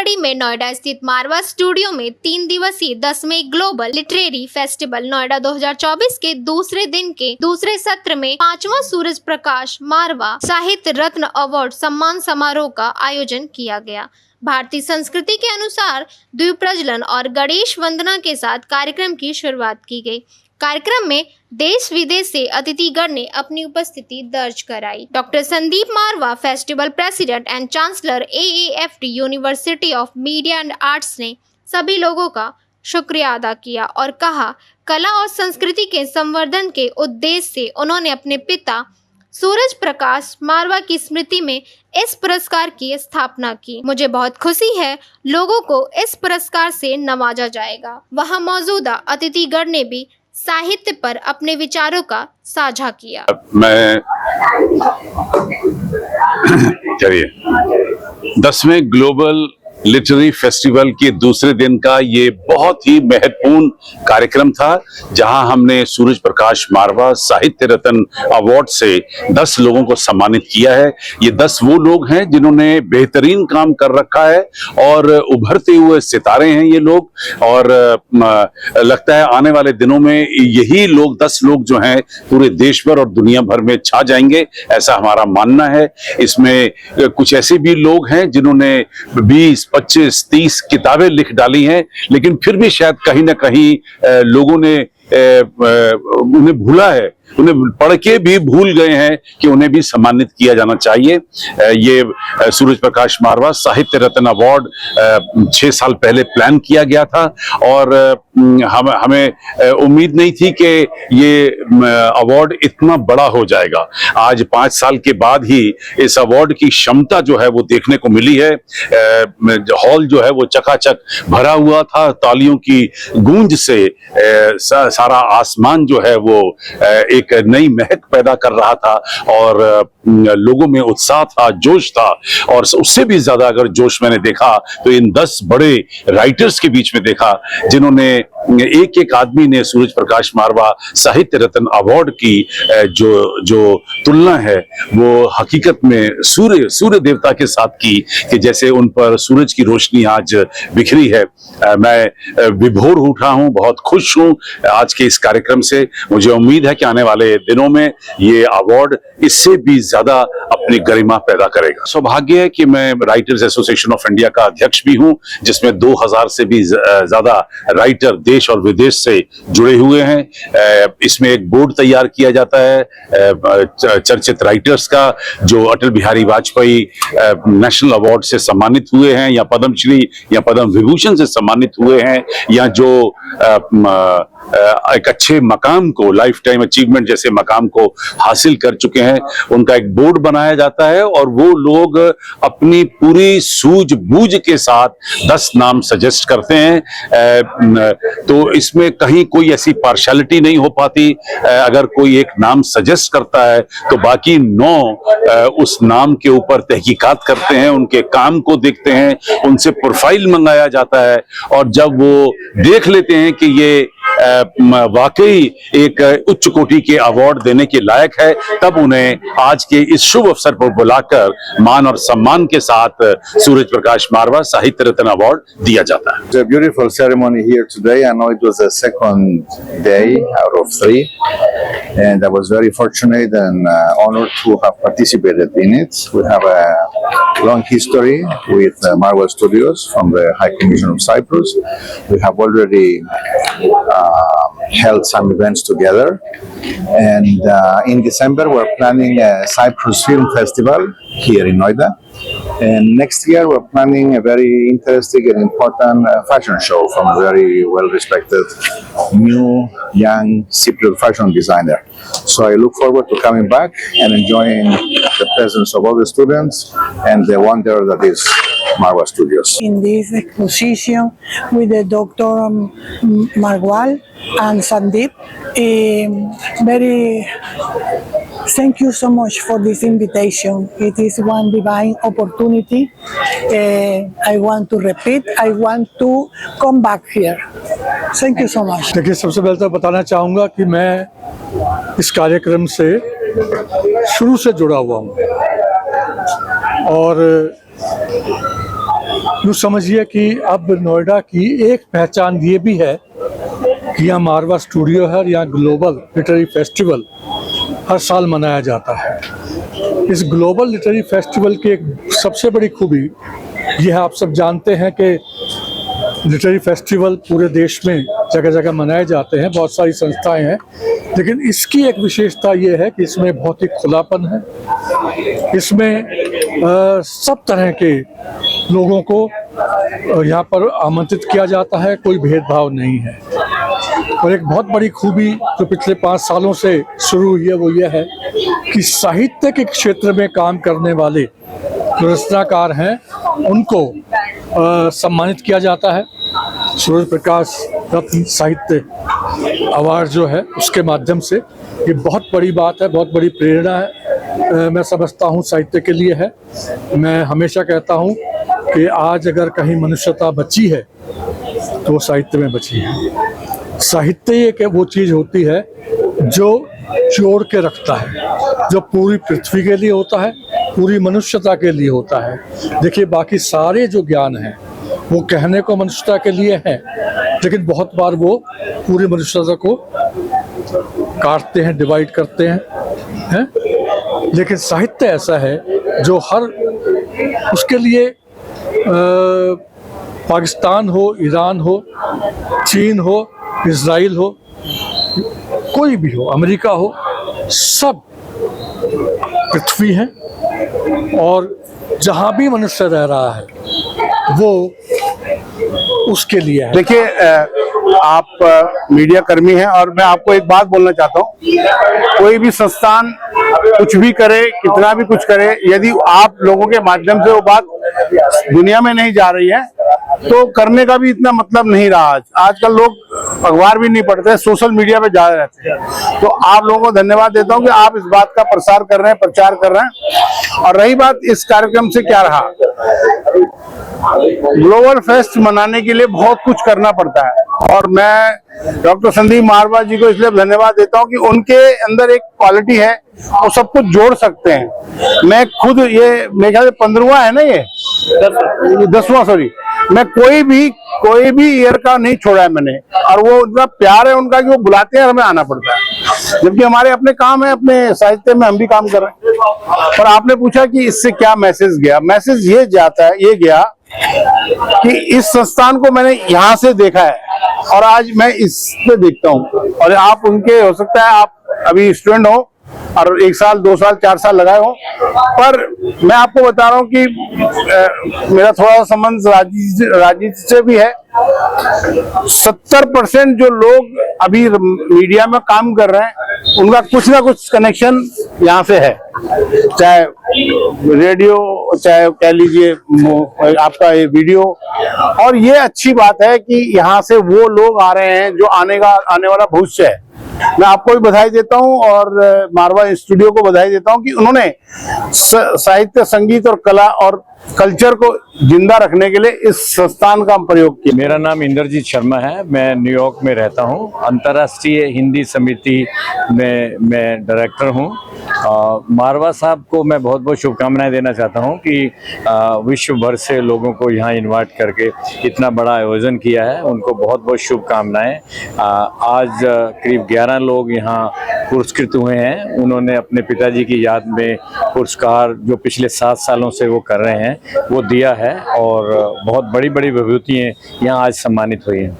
कड़ी में नोएडा स्थित मारवा स्टूडियो में 3 दिवसीय 10वें ग्लोबल लिटरेरी फेस्टिवल नोएडा 2024 के दूसरे दिन के दूसरे सत्र में 5वां सूरज प्रकाश मारवा साहित्य रत्न अवार्ड सम्मान समारोह का आयोजन किया गया। भारतीय संस्कृति के अनुसार द्वीप प्रज्वलन और गणेश वंदना के साथ कार्यक्रम की शुरुआत की गई। कार्यक्रम में देश विदेश से अतिथिगण ने अपनी उपस्थिति दर्ज कराई। Doctor Sandeep Marwah, festival president and chancellor AAFT university of media and arts ने सभी लोगों का शुक्रिया अदा किया और कहा, कला और संस्कृति के संवर्धन के उद्देश्य से उन्होंने अपने पिता सूरज प्रकाश मारवा की स्मृति में इस पुरस्कार की स्थापना की। मुझे बहुत खुशी है, लोगों को इस पुरस्कार से नवाजा जाएगा। वहां मौजूदा अतिथिगण ने भी साहित्य पर अपने विचारों का साझा किया। मैं 10वें ग्लोबल लिटरेरी फेस्टिवल के दूसरे दिन का ये बहुत ही महत्वपूर्ण कार्यक्रम था, जहां हमने सूरज प्रकाश मारवा साहित्य रत्न अवार्ड से 10 लोगों को सम्मानित किया है। ये 10 वो लोग हैं जिन्होंने बेहतरीन काम कर रखा है और उभरते हुए सितारे हैं ये लोग, और लगता है आने वाले दिनों में यही लोग 10 लोग जो हैं पूरे देश भर और दुनिया भर में छा जाएंगे, ऐसा हमारा मानना है। इसमें कुछ ऐसे भी लोग हैं जिन्होंने 20, 25, 30 किताबें लिख डाली हैं, लेकिन फिर भी शायद कहीं ना कहीं लोगों ने उन्हें भूला है, उन्हें पढ़ के भी भूल गए हैं कि उन्हें भी सम्मानित किया जाना चाहिए। ये सूरज प्रकाश मारवा साहित्य रत्न अवार्ड 6 साल पहले प्लान किया गया था और हमें उम्मीद नहीं थी कि ये अवार्ड इतना बड़ा हो जाएगा। आज 5 साल के बाद ही इस अवार्ड की क्षमता जो है वो देखने को मिली है। हॉल जो है वो चकाचक भरा हुआ था, तालियों की गूंज से सारा आसमान जो है वो एक नई महक पैदा कर रहा था और लोगों में उत्साह था, जोश था। और उससे भी ज्यादा अगर जोश मैंने देखा तो इन 10 बड़े राइटर्स के बीच में देखा, जिन्होंने एक एक आदमी ने सूरज प्रकाश मारवा साहित्य रत्न अवार्ड की जो तुलना है वो हकीकत में सूर्य देवता के साथ की, कि जैसे उन पर सूरज की रोशनी आज बिखरी है। मैं विभोर उठा हूं, बहुत खुश हूं आज के इस कार्यक्रम से। मुझे उम्मीद है कि आने वाले दिनों में ये अवार्ड इससे भी ज्यादा अपनी गरिमा पैदा करेगा। सौभाग्य है कि मैं राइटर्स एसोसिएशन ऑफ इंडिया का अध्यक्ष भी हूं, जिसमें 2000 से भी ज्यादा राइटर देश और विदेश से जुड़े हुए हैं। इसमें एक बोर्ड तैयार किया जाता है चर्चित राइटर्स का, जो अटल बिहारी वाजपेयी नेशनल अवार्ड से सम्मानित हुए हैं या पद्मश्री या पद्म विभूषण से सम्मानित हुए हैं, या जो एक अच्छे मकाम को, लाइफ टाइम अचीवमेंट जैसे मकाम को हासिल कर चुके हैं। उनका एक बोर्ड बनाया जाता है और वो लोग अपनी पूरी सूझबूझ के साथ 10 नाम सजेस्ट करते हैं। तो इसमें कहीं कोई ऐसी पार्शियलिटी नहीं हो पाती। अगर कोई एक नाम सजेस्ट करता है तो बाकी 9 उस नाम के ऊपर तहकीकात करते हैं, उनके काम को देखते हैं, उनसे प्रोफाइल मंगाया जाता है, और जब वो देख लेते हैं कि ये वाकई एक उच्च कोटि के अवार्ड देने के लायक है, तब उन्हें आज के इस शुभ अवसर पर बुलाकर मान और सम्मान के साथ सूरज प्रकाश मारवा साहित्य रत्न अवार्ड दिया जाता है। It's a beautiful ceremony here today. I know it was the second day out of 3, and I was very fortunate and honored to have participated in it. We have a long history with Marwa Studios from the High Commission of Cyprus. We have already held some events together, and in December we're planning a Cyprus Film Festival here in Noida, and next year we're planning a very interesting and important fashion show from a very well respected new young Cypriot fashion designer. So I look forward to coming back and enjoying the presence of all the students and the wonder that is Marwa Studios. In this exposition with the Dr. Marwal and Sandeep, thank you so much for this invitation. It is one divine opportunity. I want to repeat, I want to come back here. Thank you so much. देखिए, सबसे पहले तो बताना चाहूँगा कि मैं इस कार्यक्रम से शुरू से जुड़ा हुआ हूँ और यूँ समझिए कि अब नोएडा की एक पहचान ये भी है कि यहाँ मारवा स्टूडियो है और यहाँ ग्लोबल लिटरेरी फेस्टिवल हर साल मनाया जाता है। इस ग्लोबल लिटरेरी फेस्टिवल की एक सबसे बड़ी खूबी ये है, आप सब जानते हैं कि लिटरेरी फेस्टिवल पूरे देश में जगह जगह मनाए जाते हैं, बहुत सारी संस्थाएं हैं, लेकिन इसकी एक विशेषता ये है कि इसमें बहुत ही खुलापन है। इसमें सब तरह के लोगों को यहाँ पर आमंत्रित किया जाता है, कोई भेदभाव नहीं है। और एक बहुत बड़ी खूबी जो पिछले 5 सालों से शुरू हुई है वो ये है कि साहित्य के क्षेत्र में काम करने वाले जो रचनाकार हैं उनको सम्मानित किया जाता है। सूरज प्रकाश रत्न साहित्य अवार्ड जो है उसके माध्यम से, ये बहुत बड़ी बात है, बहुत बड़ी प्रेरणा है, मैं समझता हूँ साहित्य के लिए है। मैं हमेशा कहता हूँ कि आज अगर कहीं मनुष्यता बची है तो वो साहित्य में बची है। साहित्य एक वो चीज़ होती है जो जोड़ के रखता है, जो पूरी पृथ्वी के लिए होता है, पूरी मनुष्यता के लिए होता है। देखिए बाकी सारे जो ज्ञान हैं वो कहने को मनुष्यता के लिए हैं, लेकिन बहुत बार वो पूरी मनुष्यता को काटते हैं, डिवाइड करते हैं? लेकिन साहित्य ऐसा है जो हर उसके लिए पाकिस्तान हो, ईरान हो, चीन हो, इजराइल हो, कोई भी हो, अमेरिका हो, सब पृथ्वी है और जहाँ भी मनुष्य रह रहा है वो उसके लिए है। देखिए आप मीडिया कर्मी हैं और मैं आपको एक बात बोलना चाहता हूँ, कोई भी संस्थान कुछ भी करे, कितना भी कुछ करे, यदि आप लोगों के माध्यम से वो बात दुनिया में नहीं जा रही है तो करने का भी इतना मतलब नहीं रहा। आजकल लोग अखबार भी नहीं पढ़ते, सोशल मीडिया पे ज्यादा रहते हैं। तो आप लोगों को धन्यवाद देता हूं कि आप इस बात का प्रसार कर रहे हैं, प्रचार कर रहे हैं। और रही बात इस कार्यक्रम से क्या रहा, ग्लोबल फेस्ट मनाने के लिए बहुत कुछ करना पड़ता है और मैं डॉक्टर संदीप मारवा जी को इसलिए धन्यवाद देता हूं कि उनके अंदर एक क्वालिटी है, वो सब कुछ जोड़ सकते हैं। मैं खुद ये मेरे ख्याल से 15वां है ना, ये 10वां, सॉरी, मैं कोई भी ईयर का नहीं छोड़ा है मैंने। और वो इतना प्यार है उनका कि वो बुलाते हैं और हमें आना पड़ता है, जबकि हमारे अपने काम है, अपने साहित्य में हम भी काम कर रहे हैं। पर आपने पूछा कि इससे क्या मैसेज गया, मैसेज ये जाता है, ये गया कि इस संस्थान को मैंने यहाँ से देखा है और आज मैं इस पे देखता हूँ। और आप उनके, हो सकता है आप अभी स्टूडेंट हो और 1 साल, 2 साल, 4 साल लगाए हो, पर मैं आपको बता रहा हूँ कि मेरा थोड़ा सा संबंध राजनीति से भी है। 70% जो लोग अभी मीडिया में काम कर रहे हैं उनका कुछ ना कुछ कनेक्शन यहाँ से है, चाहे रेडियो, चाहे कह लीजिए आपका ये वीडियो। और ये अच्छी बात है कि यहाँ से वो लोग आ रहे हैं जो आने वाला भविष्य है। मैं आपको भी बधाई देता हूं और मारवा स्टूडियो को बधाई देता हूं कि उन्होंने साहित्य, संगीत और कला और कल्चर को जिंदा रखने के लिए इस संस्थान का प्रयोग किया। मेरा नाम इंद्रजीत शर्मा है, मैं न्यूयॉर्क में रहता हूं। अंतर्राष्ट्रीय हिंदी समिति में मैं डायरेक्टर हूं। मारवा साहब को मैं बहुत बहुत शुभकामनाएं देना चाहता हूं कि विश्व भर से लोगों को यहाँ इनवाइट करके इतना बड़ा आयोजन किया है, उनको बहुत बहुत शुभकामनाएं। आज करीब 11 लोग यहाँ पुरस्कृत हुए हैं। उन्होंने अपने पिताजी की याद में पुरस्कार जो पिछले 7 सालों से वो कर रहे हैं वो दिया है और बहुत बड़ी बड़ी विभूतियाँ यहाँ आज सम्मानित हुई हैं।